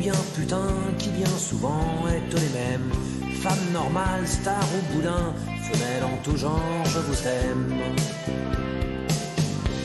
bien putain, qui bien souvent est les mêmes. Femme normale, star ou boudin, femelle en tout genre, je vous aime.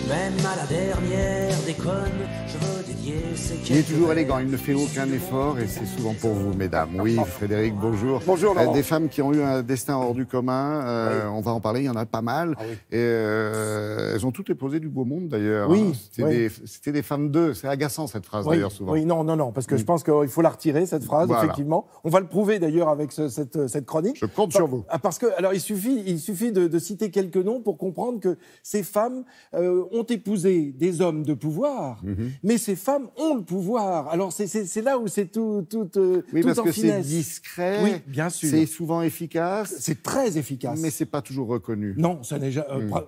Même à la dernière déconne, je veux dédier ces quelques... Il est toujours élégant, il ne fait aucun effort et c'est souvent pour vous, mesdames. Oui, Frédéric, bonjour. Bonjour, Laurent. Des femmes qui ont eu un destin hors du commun, Oui. on va en parler, il y en a pas mal. Ah oui. Et elles ont toutes éposé du beau monde, d'ailleurs. Oui, C'était des femmes d'eux. C'est agaçant, cette phrase, d'ailleurs, souvent. Oui, non, parce que je pense qu'il faut la retirer, cette phrase, Voilà. effectivement. On va le prouver, d'ailleurs, avec cette chronique. Je compte sur vous. Parce que, alors, il suffit de citer quelques noms pour comprendre que ces femmes ont épousé des hommes de pouvoir, mais ces femmes ont le pouvoir. Alors, c'est là où c'est tout Oui, tout parce en que c'est finesse. discret, Oui, bien sûr. c'est souvent efficace, C'est très efficace. mais c'est pas toujours reconnu. Non, ça n'est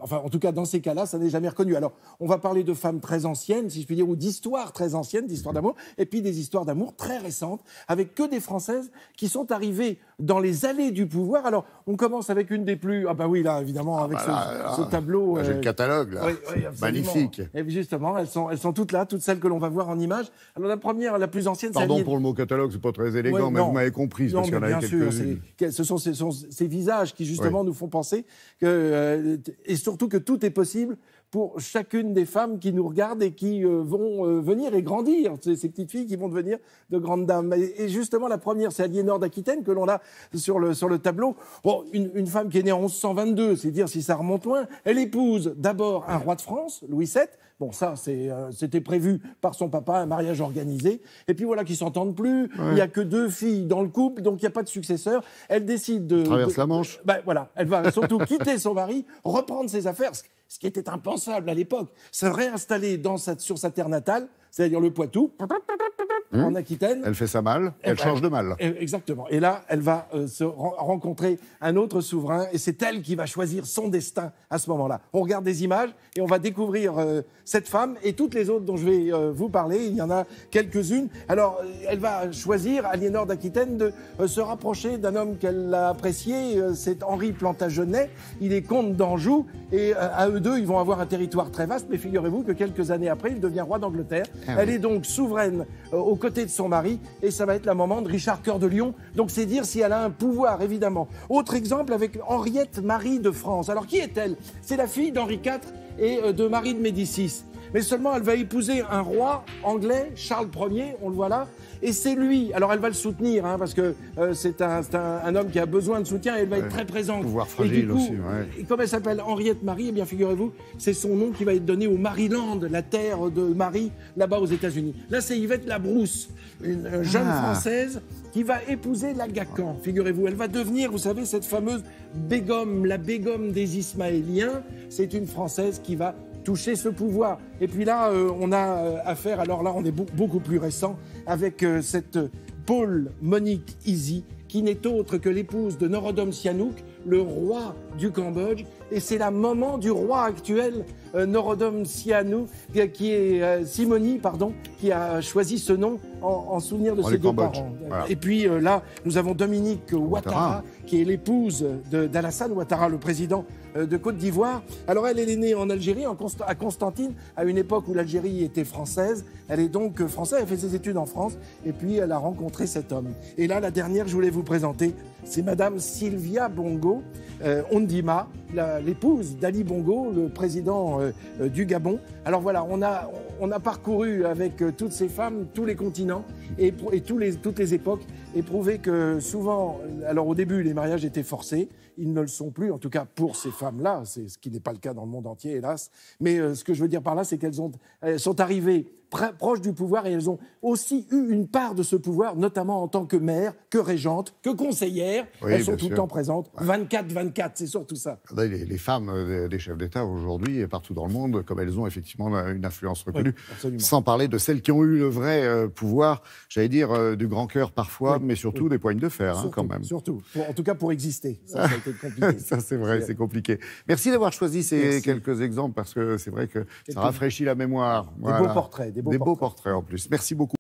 enfin, en tout cas, dans ces cas-là, ça n'est jamais reconnu. Alors, on va parler de femmes très anciennes, si je puis dire, ou d'histoires très anciennes, d'histoires d'amour, et puis des histoires d'amour très récentes, avec que des Françaises qui sont arrivées dans les allées du pouvoir. Alors, on commence avec une des plus... Ah bah oui, là, évidemment, avec ce tableau... Là, j'ai le catalogue, là. Oui, absolument. Magnifique. Et justement, elles sont toutes là, toutes celles que l'on va voir en image. Alors, la première, la plus ancienne, c'est... Pardon pour le mot catalogue, c'est pas très élégant, Oui, mais non. vous m'avez compris, Non, parce qu'il y en mais a bien sûr, quelques-unes. ce sont ces visages qui, justement, nous font penser que... et surtout que tout est possible pour chacune des femmes qui nous regardent et qui vont venir et grandir, ces petites filles qui vont devenir de grandes dames. Et justement, la première, c'est Aliénor d'Aquitaine, que l'on a sur le tableau. Bon, une femme qui est née en 1122, c'est dire si ça remonte loin. Elle épouse d'abord un roi de France, Louis VII. Bon, ça, c'était prévu par son papa, un mariage organisé. Et puis voilà, qu'ils ne s'entendent plus. Ouais. Il n'y a que 2 filles dans le couple, donc il n'y a pas de successeur. Elle décide de... Traverse la Manche. Ben, voilà, elle va surtout quitter son mari, reprendre ses affaires, ce qui était impensable à l'époque. Se réinstaller sur sa terre natale, c'est-à-dire le Poitou, en Aquitaine. Elle fait sa malle, elle change de malle. Exactement. Et là, elle va rencontrer un autre souverain, et c'est elle qui va choisir son destin à ce moment-là. On regarde des images, et on va découvrir cette femme, et toutes les autres dont je vais vous parler. Il y en a quelques-unes. Alors, elle va choisir, Aliénor d'Aquitaine, de se rapprocher d'un homme qu'elle a apprécié. C'est Henri Plantagenet. Il est comte d'Anjou, et à eux deux, ils vont avoir un territoire très vaste, mais figurez-vous que quelques années après, il devient roi d'Angleterre. Elle est donc souveraine aux côtés de son mari, et ça va être la maman de Richard Cœur de Lion. Donc c'est dire si elle a un pouvoir, évidemment. Autre exemple avec Henriette Marie de France. Alors qui est-elle? C'est la fille d'Henri IV et de Marie de Médicis. Mais seulement elle va épouser un roi anglais, Charles Ier, on le voit là, et c'est lui. Alors elle va le soutenir, hein, parce que c'est un homme qui a besoin de soutien, et elle va être très présente. Pouvoir fragile et du coup, aussi, ouais. Et comme elle s'appelle Henriette Marie, eh bien figurez-vous, c'est son nom qui va être donné au Maryland, la terre de Marie, là-bas aux États-Unis. Là, c'est Yvette Labrousse, une jeune Française qui va épouser l'Aga Khan, figurez-vous. Elle va devenir, vous savez, cette fameuse Begum, la Begum des Ismaéliens. C'est une Française qui va toucher ce pouvoir. Et puis là, on a affaire, alors là, on est beaucoup plus récent, avec cette Paul Monique Easy, qui n'est autre que l'épouse de Norodom Sihanouk, le roi du Cambodge, et c'est la maman du roi actuel, Norodom Sihanouk, qui est Simoni, pardon, qui a choisi ce nom en souvenir de ses deux parents. Voilà. Et puis là, nous avons Dominique Ouattara, qui est l'épouse d'Alassane Ouattara, le président de Côte d'Ivoire. Alors elle est née en Algérie, à Constantine, à une époque où l'Algérie était française. Elle est donc française, elle fait ses études en France, et puis elle a rencontré cet homme. Et là, la dernière que je voulais vous présenter, c'est Madame Sylvia Bongo Ondima, l'épouse d'Ali Bongo, le président du Gabon. Alors voilà, on a parcouru avec toutes ces femmes, tous les continents et toutes les époques, et prouvé que souvent, alors au début, les mariages étaient forcés. Ils ne le sont plus, en tout cas pour ces femmes-là, c'est ce qui n'est pas le cas dans le monde entier, hélas. Mais ce que je veux dire par là, c'est qu'elles sont arrivées proches du pouvoir, et elles ont aussi eu une part de ce pouvoir, notamment en tant que mère, que régente, que conseillère. Oui, elles sont tout le temps présentes. 24-24, c'est surtout ça. Les femmes des chefs d'État aujourd'hui, et partout dans le monde, comme elles ont effectivement une influence reconnue, sans parler de celles qui ont eu le vrai pouvoir, j'allais dire, du grand cœur parfois, mais surtout des poignes de fer, surtout, quand même. Surtout, en tout cas pour exister. Ça a été compliqué. Ça, c'est vrai, c'est compliqué. Merci d'avoir choisi ces quelques exemples, parce que c'est vrai que ça rafraîchit la mémoire. Des beaux portraits. Des beaux portraits en plus. Merci beaucoup.